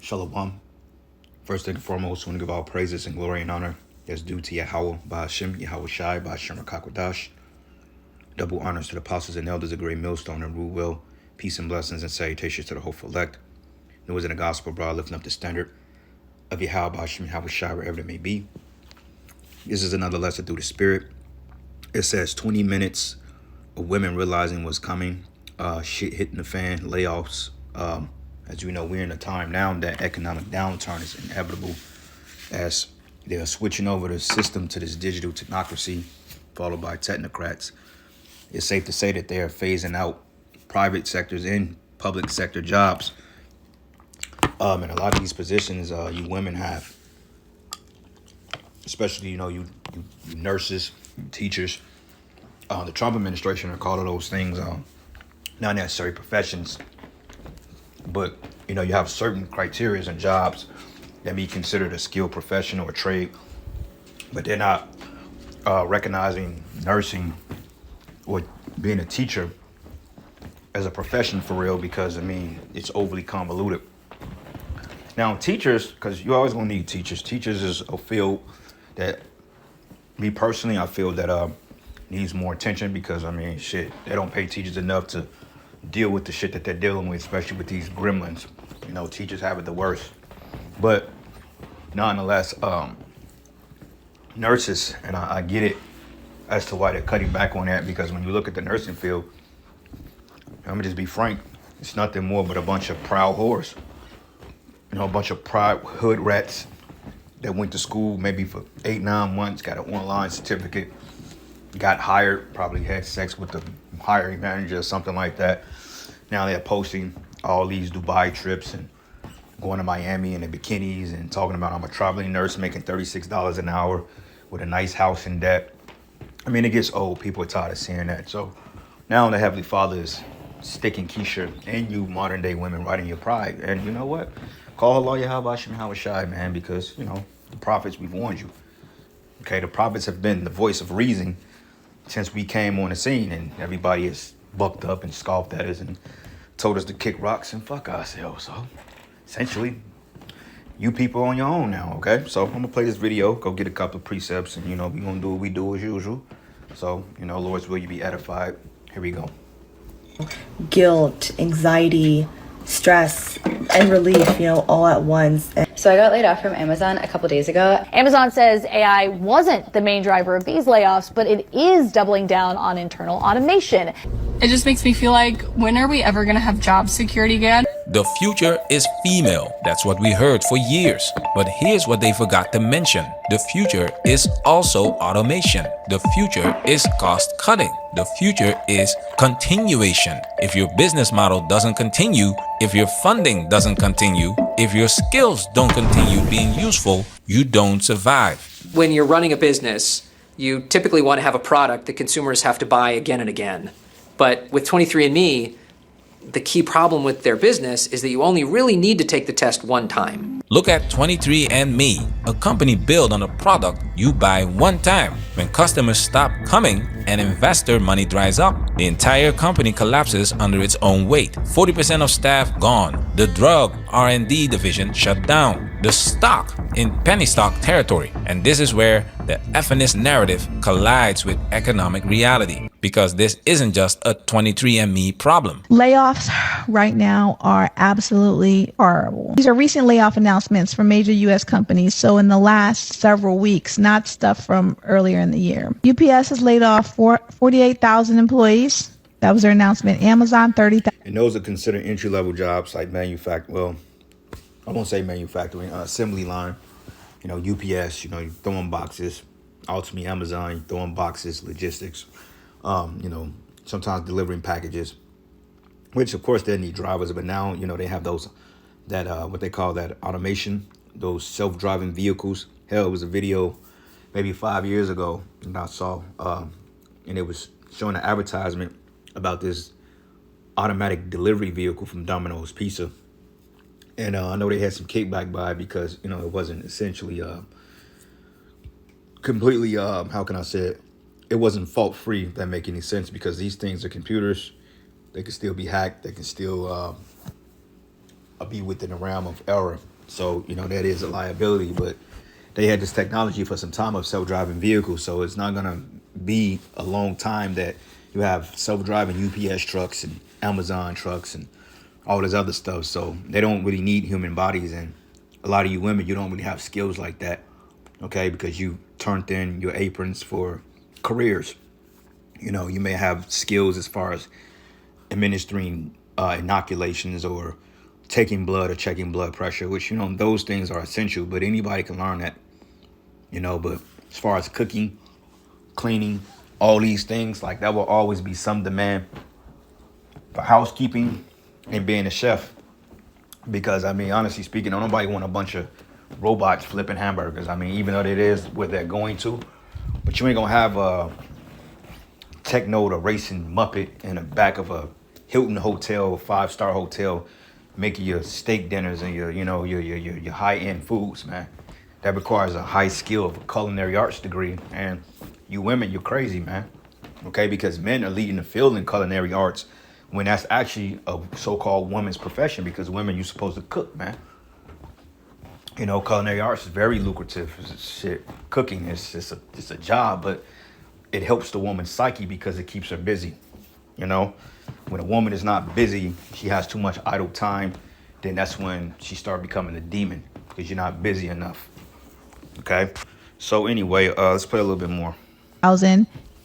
Shalom. First and foremost, I want to give all praises and glory and honor that's due to Yahweh, Ba'ashem, Yahweh Shai, Ba'ashem Rakakwadash. Double honors to the apostles and elders of Great Millstone and Rule Will. Peace and blessings and salutations to the hopeful elect. Who is in the gospel, broad, lifting up the standard of Yahweh, Ba'ashem, Yahweh Shai, wherever it may be. This is another lesson through the Spirit. It says 20 minutes of women realizing what's coming, shit hitting the fan, layoffs. As you know, we're in a time now that economic downturn is inevitable as they are switching over the system to this digital technocracy followed by technocrats. It's safe to say that they are phasing out private sectors and public sector jobs. And a lot of these positions you women have, especially, you nurses, teachers. The Trump administration are calling those things not necessary professions. But, you have certain criteria and jobs that be considered a skilled profession or trade. But they're not recognizing nursing or being a teacher as a profession for real because, it's overly convoluted. Now, teachers, because you always going to need teachers. Teachers is a field that, me personally, I feel that needs more attention because, they don't pay teachers enough to deal with the shit that they're dealing with, especially with these gremlins. Teachers have it the worst. But nonetheless, nurses, and I get it as to why they're cutting back on that, because when you look at the nursing field, I'm gonna just be frank, it's nothing more but a bunch of proud whores. A bunch of proud hood rats that went to school maybe for 8-9 months, got an online certificate, got hired, probably had sex with the hiring manager or something like that. Now they're posting all these Dubai trips and going to Miami in the bikinis and talking about I'm a traveling nurse making $36 an hour with a nice house in debt. It gets old. People are tired of seeing that. So now the Heavenly Father is sticking Keisha and you modern day women right in your pride. And you know what? Call Allah Yahweh Hashem Yahweh Shai, man, because, the prophets, we've warned you. Okay, the prophets have been the voice of reason since we came on the scene, and everybody has bucked up and scoffed at us and told us to kick rocks and fuck ourselves. So essentially, you people on your own now, okay? So I'm gonna play this video, go get a couple of precepts, and we gonna do what we do as usual. So, Lord's will, you be edified. Here we go. Guilt, anxiety, stress, and relief, all at once. So I got laid off from Amazon a couple days ago. Amazon says AI wasn't the main driver of these layoffs, but it is doubling down on internal automation. It just makes me feel like, when are we ever going to have job security again? The future is female. That's what we heard for years. But here's what they forgot to mention. The future is also automation. The future is cost cutting. The future is continuation. If your business model doesn't continue, if your funding doesn't continue, if your skills don't continue being useful, you don't survive. When you're running a business, you typically want to have a product that consumers have to buy again and again. But with 23andMe, the key problem with their business is that you only really need to take the test one time. Look at 23andMe, a company built on a product you buy one time. When customers stop coming and investor money dries up, the entire company collapses under its own weight. 40% of staff gone. The drug R&D division shut down. The stock in penny stock territory. And this is where the FNS narrative collides with economic reality, because this isn't just a 23andMe problem. Layoffs right now are absolutely horrible. These are recent layoff announcements from major U.S. companies. So in the last several weeks, not stuff from earlier in the year. UPS has laid off 48,000 employees. That was their announcement. Amazon, 30,000. And those are considered entry-level jobs like I won't say manufacturing, assembly line. UPS, you throwing boxes. Ultimately, Amazon, you throwing boxes, logistics. Sometimes delivering packages, which of course they need drivers, but now, they have those, what they call that automation, those self-driving vehicles. Hell, it was a video maybe 5 years ago that I saw, and it was showing an advertisement about this automatic delivery vehicle from Domino's Pizza. And I know they had some kickback by it because, it wasn't essentially completely, how can I say it? It wasn't fault free, if that make any sense, because these things are computers. They can still be hacked. They can still be within the realm of error. So, you know, that is a liability, but they had this technology for some time of self-driving vehicles. So it's not going to be a long time that you have self-driving UPS trucks and Amazon trucks and all this other stuff. So they don't really need human bodies. And a lot of you women, you don't really have skills like that, okay? Because you turned in your aprons for careers. You know, you may have skills as far as administering inoculations or taking blood or checking blood pressure, which, you know, those things are essential, but anybody can learn that, you know. But as far as cooking, cleaning, all these things, like, that will always be some demand for housekeeping and being a chef. Because, I mean, honestly speaking, don't nobody want a bunch of robots flipping hamburgers. I mean, even though it is where they're going to, but you ain't gonna have a Techno, the racing Muppet, in the back of a Hilton hotel, 5-star hotel, making your steak dinners and your high-end foods, man. That requires a high skill of a culinary arts degree. And you women, you're crazy, man. Okay, because men are leading the field in culinary arts when that's actually a so-called woman's profession, because women, you're supposed to cook, man. You know, culinary arts is very lucrative. Shit, cooking is it's a job, but it helps the woman's psyche because it keeps her busy. You know, when a woman is not busy, she has too much idle time, then that's when she starts becoming a demon, because you're not busy enough. Okay, so anyway, let's play a little bit more.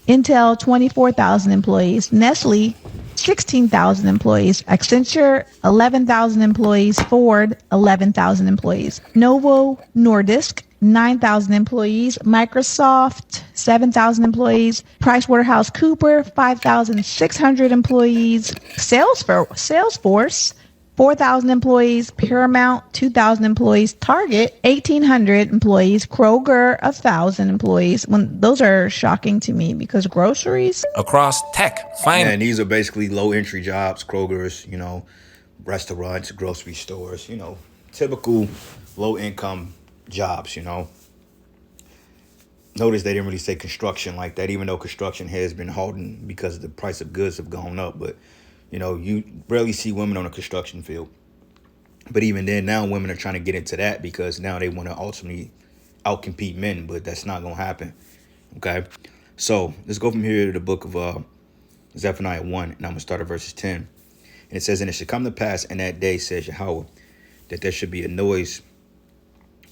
Intel, 24,000 employees. Nestle, 16,000 employees. Accenture, 11,000 employees. Ford, 11,000 employees. Novo Nordisk, 9,000 employees. Microsoft, 7,000 employees. PricewaterhouseCoopers, 5,600 employees. Salesforce, 4,000 employees. Paramount, 2,000 employees. Target, 1,800 employees. Kroger, 1,000 employees. Those are shocking to me, because groceries. Across tech, finance. And these are basically low entry jobs, Kroger's, you know, restaurants, grocery stores, you know, typical low income jobs, you know. Notice they didn't really say construction like that, even though construction has been halting because the price of goods have gone up. But, you know, you rarely see women on a construction field. But even then, now women are trying to get into that because now they want to ultimately outcompete men, but that's not going to happen. Okay, so let's go from here to the book of Zephaniah 1, and I'm going to start at verses 10. And it says, "And it should come to pass in that day, says Yahweh, that there should be a noise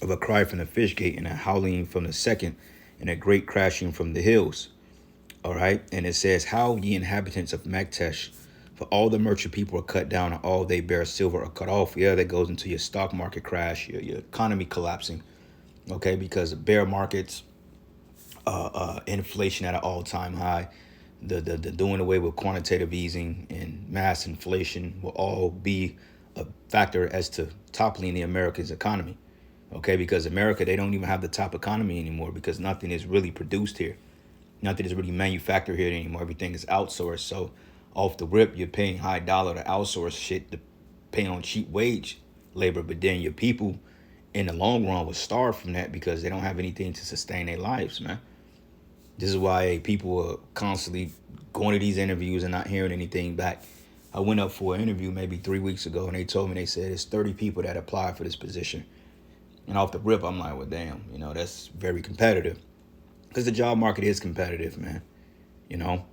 of a cry from the fish gate, and a howling from the second, and a great crashing from the hills." All right, and it says, "How ye inhabitants of Maktesh, for all the merchant people are cut down, and all they bear silver are cut off." Yeah, that goes into your stock market crash, your economy collapsing. Okay, because bear markets, inflation at an all-time high, the doing away with quantitative easing and mass inflation will all be a factor as to toppling the America's economy. Okay, because America, they don't even have the top economy anymore, because nothing is really produced here. Nothing is really manufactured here anymore. Everything is outsourced. So off the rip, you're paying high dollar to outsource shit, to pay on cheap wage labor. But then your people in the long run will starve from that because they don't have anything to sustain their lives, man. This is why people are constantly going to these interviews and not hearing anything back. I went up for an interview maybe 3 weeks ago, and they told me, they said it's 30 people that applied for this position. And off the rip, I'm like, well, damn, you know, that's very competitive. Because the job market is competitive, man. You know?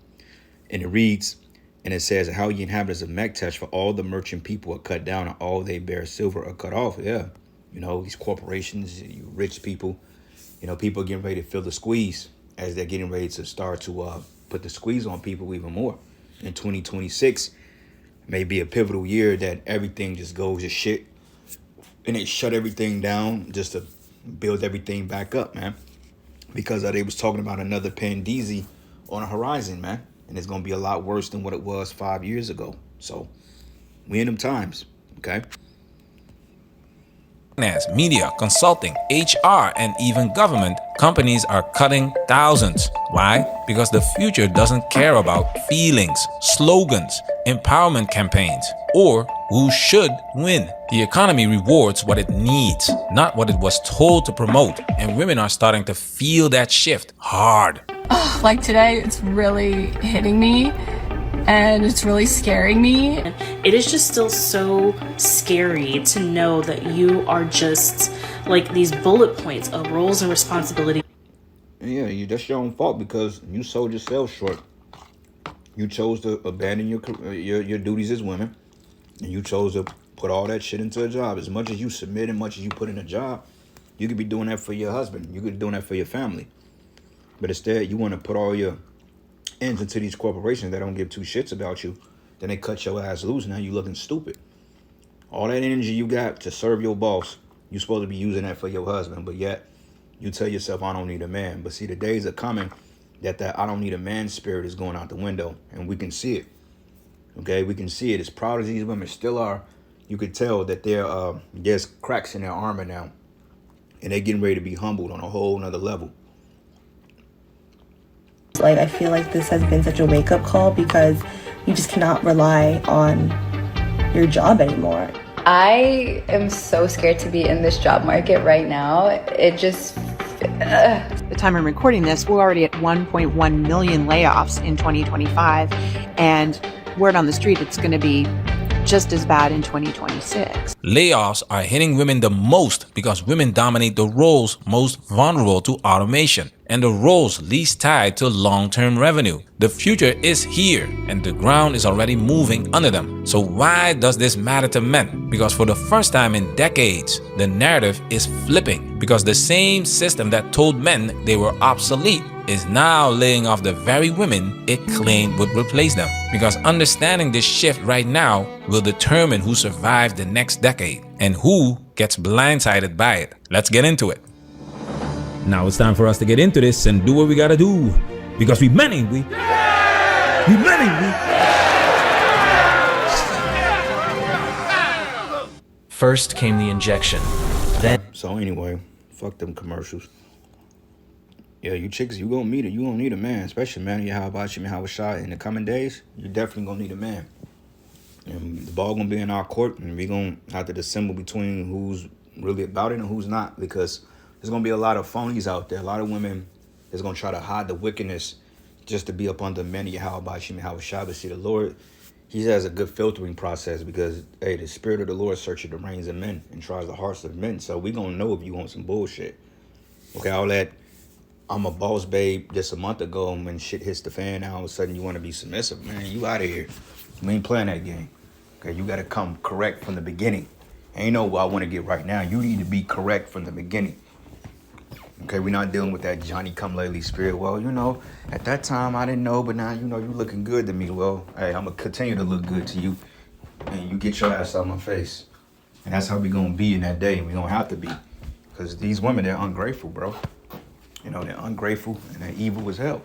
And it reads, and it says, "How ye inhabitants of Maktesh, for all the merchant people are cut down, and all they bear silver are cut off." Yeah. You know, these corporations, you rich people, you know, people are getting ready to feel the squeeze as they're getting ready to start to put the squeeze on people even more. In 2026 may be a pivotal year that everything just goes to shit, and they shut everything down just to build everything back up, man. Because they was talking about another pandemic on the horizon, man. And it's going to be a lot worse than what it was 5 years ago. So we in them times, okay? Finance, media, consulting, HR, and even government companies are cutting thousands. Why? Because the future doesn't care about feelings, slogans, empowerment campaigns, or who should win. The economy rewards what it needs, not what it was told to promote. And women are starting to feel that shift hard. Like today, it's really hitting me. and it's really scaring me. It is just still so scary to know that you are just like these bullet points of roles and responsibilities. Yeah, that's your own fault because you sold yourself short. You chose to abandon your duties as women, and you chose to put all that shit into a job. As much as you submit and much as you put in a job, you could be doing that for your husband. You could be doing that for your family. But instead, you want to put all your ends into these corporations that don't give two shits about you. Then they cut your ass loose. Now you looking stupid. All that energy you got to serve your boss, you're supposed to be using that for your husband. But yet, you tell yourself, I don't need a man. But see, the days are coming that I don't need a man spirit is going out the window. And we can see it. Okay, we can see it. As proud as these women still are, you could tell that there's cracks in their armor now. And they're getting ready to be humbled on a whole nother level. Like, I feel like this has been such a wake-up call because you just cannot rely on your job anymore. I am so scared to be in this job market right now. It just... The time I'm recording this, we're already at 1.1 million layoffs in 2025. And word on the street, it's going to be just as bad in 2026. Layoffs are hitting women the most because women dominate the roles most vulnerable to automation and the roles least tied to long-term revenue. The future is here and the ground is already moving under them. So why does this matter to men? Because for the first time in decades, the narrative is flipping because the same system that told men they were obsolete is now laying off the very women it claimed would replace them. Because understanding this shift right now will determine who survives the next decade and who gets blindsided by it. Let's get into it. Now it's time for us to get into this and do what we gotta do. Because we men, ain't we? We men, ain't we? First came the injection. Then. So anyway, fuck them commercials. Yeah, you chicks, you gonna need it. You gonna need a man, especially man. How about you, how a shot in the coming days? You definitely gonna need a man. And the ball gonna be in our court, and we gonna have to dissemble between who's really about it and who's not, because there's gonna be a lot of phonies out there. A lot of women is gonna try to hide the wickedness just to be up under men. How about you, how a shot? But see, the Lord, He has a good filtering process because hey, the Spirit of the Lord searches the reins of men and tries the hearts of men. So we gonna know if you want some bullshit. Okay, all that. I'm a boss babe just a month ago, and when shit hits the fan, now all of a sudden you want to be submissive. Man, you out of here. We ain't playing that game. Okay, you got to come correct from the beginning. Ain't no what I want to get right now. You need to be correct from the beginning. Okay, we're not dealing with that Johnny come lately spirit. Well, you know, at that time I didn't know, but now you know you looking good to me. Well, hey, I'm going to continue to look good to you, and you get your ass out of my face. And that's how we going to be in that day. We going to have to be. Because these women, they're ungrateful, bro. You know, they're ungrateful and they're evil as hell.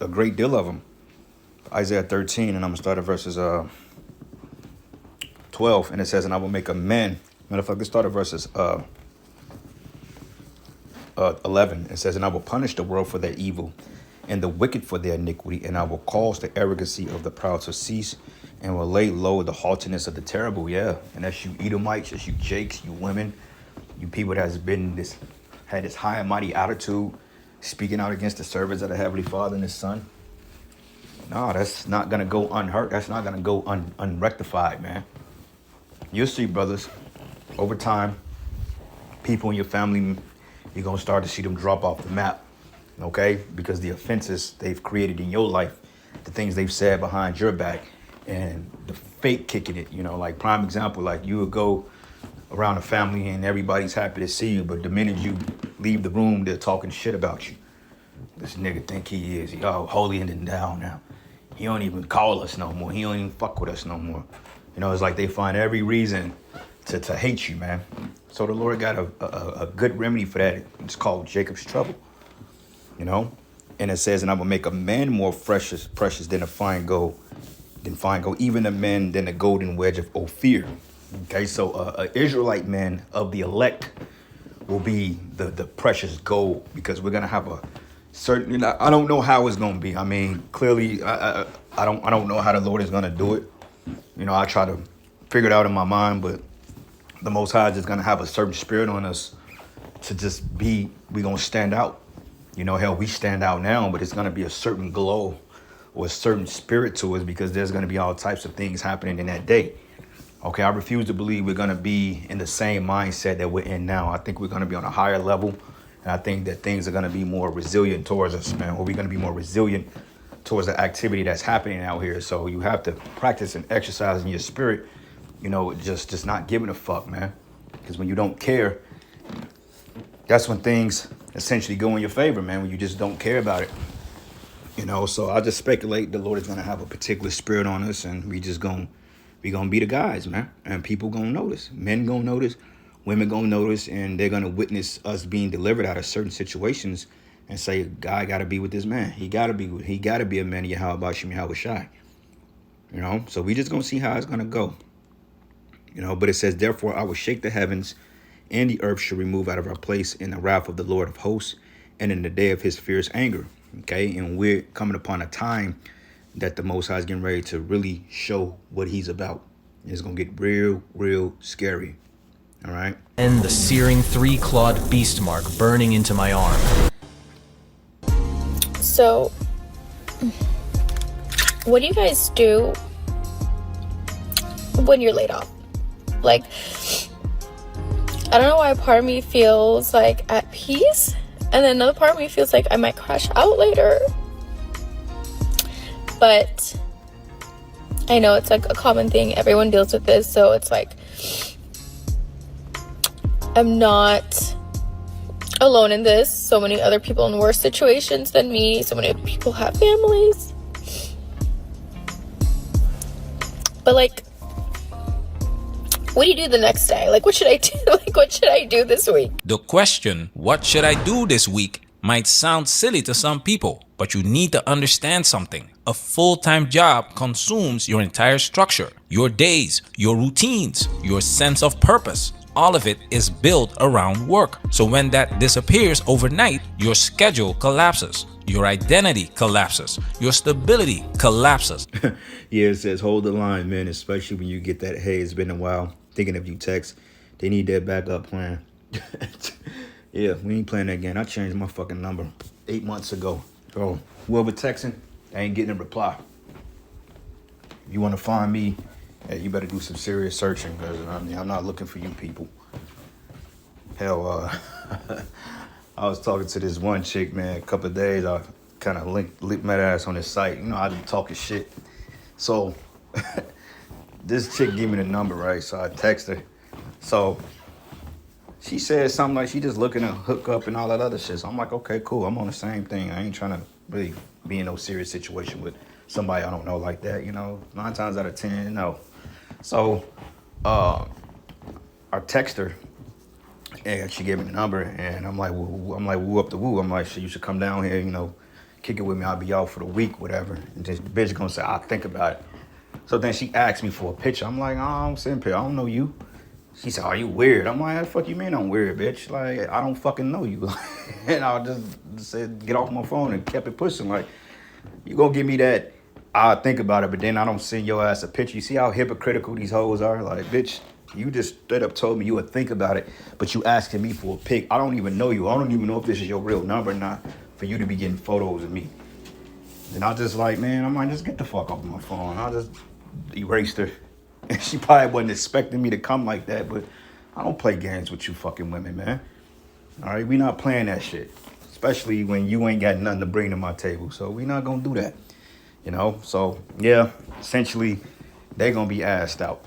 A great deal of them. Isaiah 13, and I'm going to start at verses 12. And it says, and I will make a man. Matter of fact, let's start at verses 11. It says, and I will punish the world for their evil and the wicked for their iniquity. And I will cause the arrogancy of the proud to cease and will lay low the haughtiness of the terrible. Yeah. And that's you Edomites, that's you Jakes, you women, you people that has been had this high and mighty attitude, speaking out against the servants of the Heavenly Father and His Son. No, that's not going to go unhurt. That's not going to go unrectified, man. You'll see, brothers, over time, people in your family, you're going to start to see them drop off the map, okay? Because the offenses they've created in your life, the things they've said behind your back, and the fake kicking it, you know, like prime example, like you would go around a family and everybody's happy to see you, but the minute you leave the room, they're talking shit about you. This nigga think he is. He all holy and down now. He don't even call us no more. He don't even fuck with us no more. You know, it's like they find every reason to hate you, man. So the Lord got a good remedy for that. It's called Jacob's trouble, you know? And it says, and I will make a man more precious than fine gold, even a man than the golden wedge of Ophir. Okay, so an Israelite man of the elect will be the precious gold, because we're gonna have a certain. You know, I don't know how it's gonna be. I mean, clearly, I don't know how the Lord is gonna do it. You know, I try to figure it out in my mind, but the Most High is gonna have a certain spirit on us to just be. We gonna stand out. You know, hell, we stand out now, but it's gonna be a certain glow or a certain spirit to us, because there's going to be all types of things happening in that day. Okay, I refuse to believe we're going to be in the same mindset that we're in now. I think we're going to be on a higher level, and I think that things are going to be more resilient towards us, man, or we're going to be more resilient towards the activity that's happening out here. So you have to practice and exercise in your spirit, you know, just not giving a fuck, man. Because when you don't care, that's when things essentially go in your favor, man, when you just don't care about it. You know, so I just speculate the Lord is going to have a particular spirit on us, and we gonna be the guys, man. And people gonna notice. Men gonna notice, women gonna notice, and they're gonna witness us being delivered out of certain situations and say, God gotta be with this man. He gotta be a man of Yahweh Shem Yahweh Shai. You know, so we just gonna see how it's gonna go. You know, but it says, therefore I will shake the heavens, and the earth shall remove out of our place in the wrath of the Lord of hosts, and in the day of his fierce anger. Okay, and we're coming upon a time that the Most High is getting ready to really show what he's about. It's gonna get real, real scary. All right. And the searing 3-clawed beast mark burning into my arm. So, what do you guys do when you're laid off? Like, I don't know why part of me feels like at peace, and then another part of me feels like I might crash out later. But I know it's like a common thing. Everyone deals with this, so it's like I'm not alone in this. So many other people in worse situations than me. So many people have families. But like, what do you do the next day? Like, what should I do? Like, what should I do this week? The question, what should I do this week, might sound silly to some people, but you need to understand something. A full-time job consumes your entire structure, your days, your routines, your sense of purpose. All of it is built around work. So when that disappears overnight, your schedule collapses, your identity collapses, your stability collapses. Yeah, it says hold the line, man, especially when you get that, hey, it's been a while, thinking of you text. They need that backup plan. Yeah, we ain't playing that again. I changed my fucking number 8 months ago. So whoever texting, I ain't getting a reply. If you want to find me, hey, you better do some serious searching, because I'm not looking for you people. Hell, I was talking to this one chick, man, a couple of days. I kind of licked my ass on this site. You know, I be talking shit. So this chick gave me the number, right? So I text her. So she said something like she just looking to hook up and all that other shit. So I'm like, okay, cool. I'm on the same thing. I ain't trying to really be in no serious situation with somebody I don't know like that, you know. 9 times out of 10, no. So I text her, and she gave me the number, and I'm like, woo up the woo. I'm like, shit, you should come down here, you know, kick it with me. I'll be out for the week, whatever. And this bitch gonna say, I'll think about it. So then she asked me for a picture. I'm like, oh, I don't send picture. I don't know you. She said, are you weird? I'm like, how the fuck you mean I'm weird, bitch? Like, I don't fucking know you. And I just said, get off my phone, and kept it pushing. Like, you gonna give me that, I'll think about it, but then I don't send your ass a picture. You see how hypocritical these hoes are? Like, bitch, you just straight up told me you would think about it, but you asking me for a pic. I don't even know you. I don't even know if this is your real number or not for you to be getting photos of me. And I just like, man, I'm like, just get the fuck off my phone. I just erased her. And she probably wasn't expecting me to come like that, but I don't play games with you fucking women, man. All right, we not playing that shit, especially when you ain't got nothing to bring to my table. So we not gonna do that, you know? So yeah, essentially, they gonna be asked out.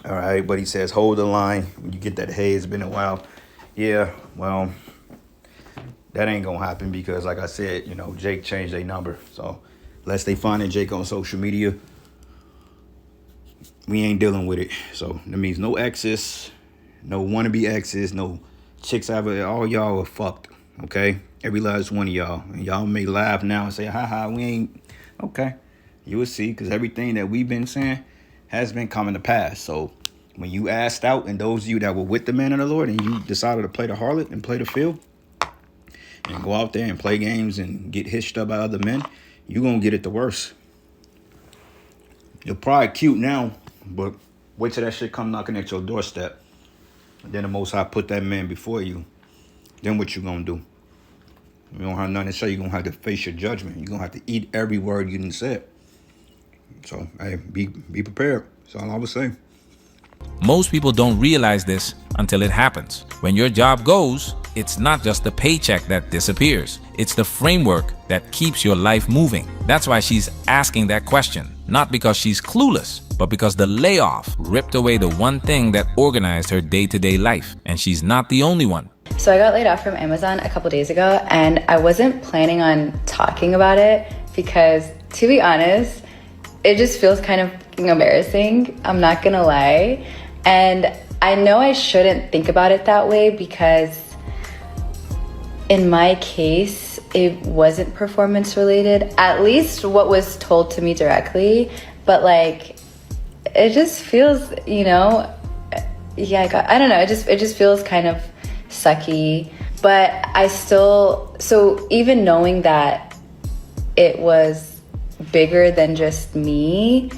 All right, but he says, hold the line. When you get that, hey, it's been a while. Yeah, well, that ain't gonna happen because, like I said, you know, Jake changed their number. So unless they finding Jake on social media, we ain't dealing with it. So that means no exes, no wannabe exes, no chicks ever. All y'all are fucked, okay? Every last one of y'all. And y'all may laugh now and say, haha, we ain't. Okay, you will see, because everything that we've been saying has been coming to pass. So when you asked out, and those of you that were with the man of the Lord, and you decided to play the harlot and play the field and go out there and play games and get hitched up by other men, you're going to get it the worst. You're probably cute now, but wait till that shit come knocking at your doorstep. And then the Most High put that man before you. Then what you going to do? You don't have nothing to say. You're going to have to face your judgment. You're going to have to eat every word you didn't say. So, hey, be prepared. That's all I was saying. Most people don't realize this until it happens. When your job goes, it's not just the paycheck that disappears. It's the framework that keeps your life moving. That's why she's asking that question. Not because she's clueless, but because the layoff ripped away the one thing that organized her day-to-day life. And she's not the only one. So I got laid off from Amazon a couple days ago, and I wasn't planning on talking about it because, to be honest, it just feels kind of embarrassing. I'm not gonna lie. And I know I shouldn't think about it that way because in my case, it wasn't performance related, at least what was told to me directly. But like, it just feels, you know, I don't know. It just feels kind of sucky, but I still, so even knowing that it was bigger than just me,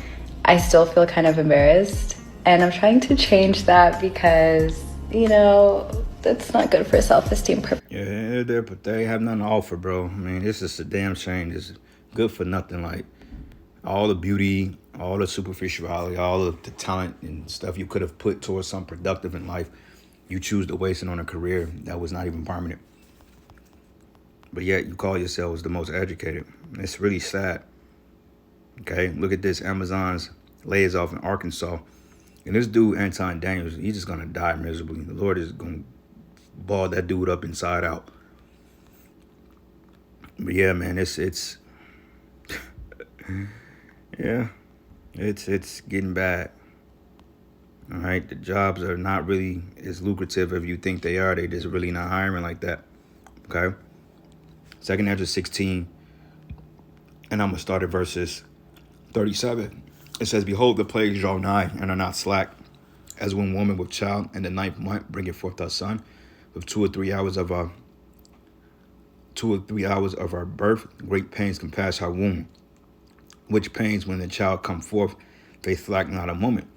I still feel kind of embarrassed, and I'm trying to change that because, you know, that's not good for self-esteem. Yeah, but they have nothing to offer, bro. I mean, it's just a damn shame. It's good for nothing. Like, all the beauty, all the superficiality, all of the talent and stuff you could have put towards something productive in life, you choose to waste it on a career that was not even permanent. But yet you call yourselves the most educated. It's really sad. Okay, look at this. Amazon's lays off in Arkansas. And this dude, Anton Daniels, he's just going to die miserably. The Lord is going to ball that dude up inside out. But yeah, man, it's yeah, it's getting bad. All right, the jobs are not really as lucrative as you think they are. They just really not hiring like that. Okay. 2nd Ezra 16, and I'm gonna start at verses 37. It says, "Behold, the plagues draw nigh, and are not slack, as when woman with child in the 9th month bringeth forth her son, with 2 or 3 hours of her birth, great pains compass her womb. Which pains, when the child come forth, they slack not a moment.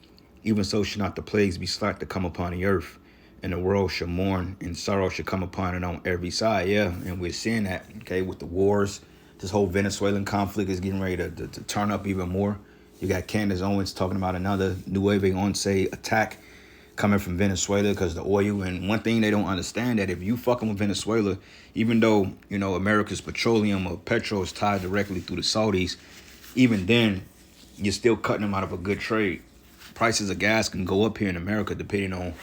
Even so should not the plagues be slack to come upon the earth, and the world shall mourn, and sorrow shall come upon it on every side." Yeah, and we're seeing that, okay, with the wars. This whole Venezuelan conflict is getting ready to turn up even more. You got Candace Owens talking about another Nueve Once attack coming from Venezuela because the oil. And one thing they don't understand, that if you fucking with Venezuela, even though, you know, America's petroleum or petrol is tied directly through the Saudis, even then, you're still cutting them out of a good trade. Prices of gas can go up here in America depending on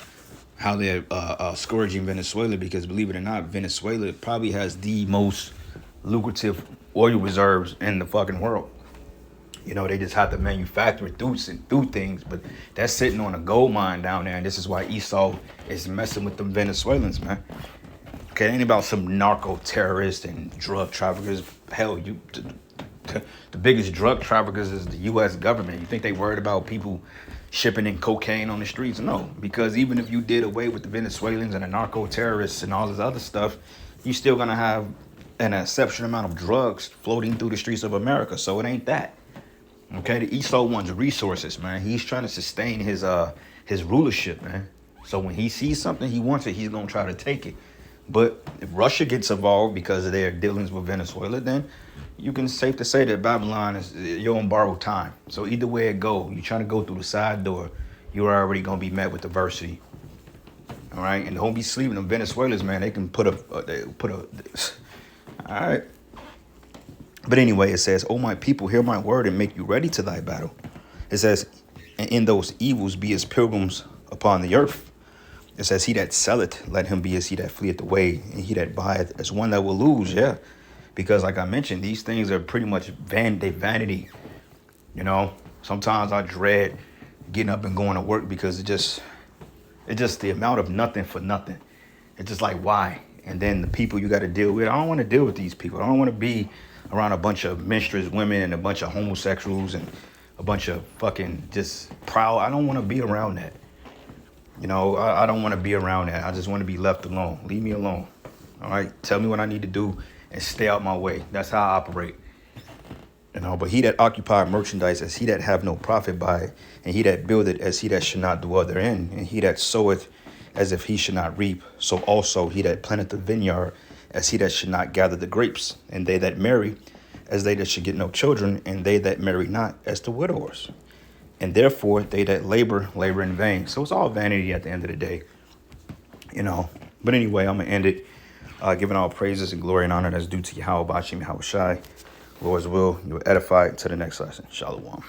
how they're scourging Venezuela, because believe it or not, Venezuela probably has the most lucrative oil reserves in the fucking world. You know, they just have to manufacture it through things, but that's sitting on a gold mine down there, and this is why Esau is messing with them Venezuelans, man. Okay, it ain't about some narco terrorists and drug traffickers. Hell, the biggest drug traffickers is the U.S. government. You think they worried about people shipping in cocaine on the streets? No, because even if you did away with the Venezuelans and the narco terrorists and all this other stuff, you're still gonna have an exceptional amount of drugs floating through the streets of America. So it ain't that. Okay, the Esau wants resources, man. He's trying to sustain his rulership, man. So when he sees something, he wants it, he's gonna try to take it. But if Russia gets involved because of their dealings with Venezuela, then you can safe to say that Babylon is, you're on borrowed time. So either way it go, you're trying to go through the side door, you're already gonna be met with adversity. All right, and don't be sleeping on Venezuelans, man. They can put a all right. But anyway, it says, "O my people, hear my word and make you ready to thy battle." It says, "And in those evils be as pilgrims upon the earth." It says, "He that selleth, let him be as he that fleeth away, and he that buyeth as one that will lose." Yeah, because like I mentioned, these things are pretty much vanity. You know, sometimes I dread getting up and going to work because it's just the amount of nothing for nothing. It's just like, why? And then the people you got to deal with. I don't want to deal with these people. I don't want to be around a bunch of menstruous women and a bunch of homosexuals and a bunch of fucking just proud. I don't want to be around that. You know, I don't want to be around that. I just want to be left alone. Leave me alone. All right? Tell me what I need to do and stay out my way. That's how I operate. You know, but he that occupied merchandise as he that have no profit by it, and he that buildeth as he that should not dwell therein, and he that soweth as if he should not reap, so also he that planteth the vineyard as he that should not gather the grapes, and they that marry as they that should get no children, and they that marry not as the widowers. And therefore they that labor in vain. So it's all vanity at the end of the day, you know. But anyway, I'm going to end it giving all praises and glory and honor that's due to Yahweh Bashim Yahweh Shai. Lord's will, you will edify to the next lesson. Shalom.